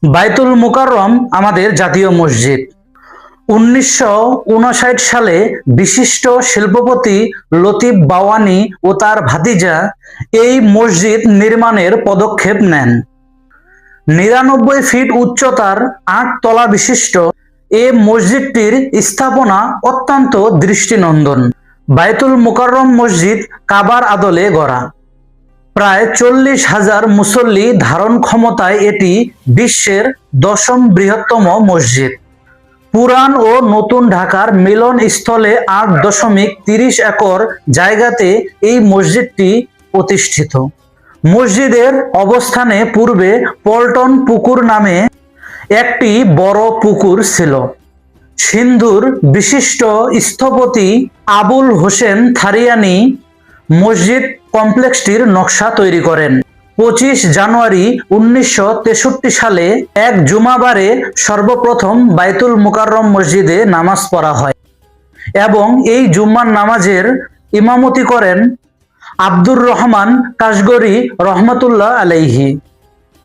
বাইতুল মুকাররম আমাদের জাতীয় মসজিদ। 1959 সালে বিশিষ্ট শিল্পপতি লতিফ বাওয়ানি ও তার ভাতিজা এই মসজিদ নির্মাণের পদক্ষেপ নেন। 99 ফিট উচ্চতার 8 তলা বিশিষ্ট এ মসজিদটির স্থাপনা অত্যন্ত দৃষ্টিনন্দন। বাইতুল মুকাররম মসজিদ কাবার আদলে গড়া। প্রায় 40,000 মুসল্লি ধারণ ক্ষমতায় এটি বিশ্বের 10ম বৃহত্তম মসজিদ। পুরান ও নতুন ঢাকার মিলন স্থলে 8.30 একর জায়গাতে এই মসজিদটি প্রতিষ্ঠিত। মসজিদের অবস্থানে পূর্বে পল্টন পুকুর নামে একটি বড় পুকুর ছিল। সিন্ধুর বিশিষ্ট স্থপতি আবুল হোসেন থারিয়ানি মসজিদ কমপ্লেক্সটির নকশা তৈরি করেন। 25 জানুয়ারি 1963 সালে এক জুমাবারে সর্বপ্রথম বাইতুল মুকাররম মসজিদে নামাজ পড়া হয় এবং এই জুম্মার নামাজের ইমামতি করেন আব্দুর রহমান কাশগরি রহমাতুল্লাহ আলাইহি।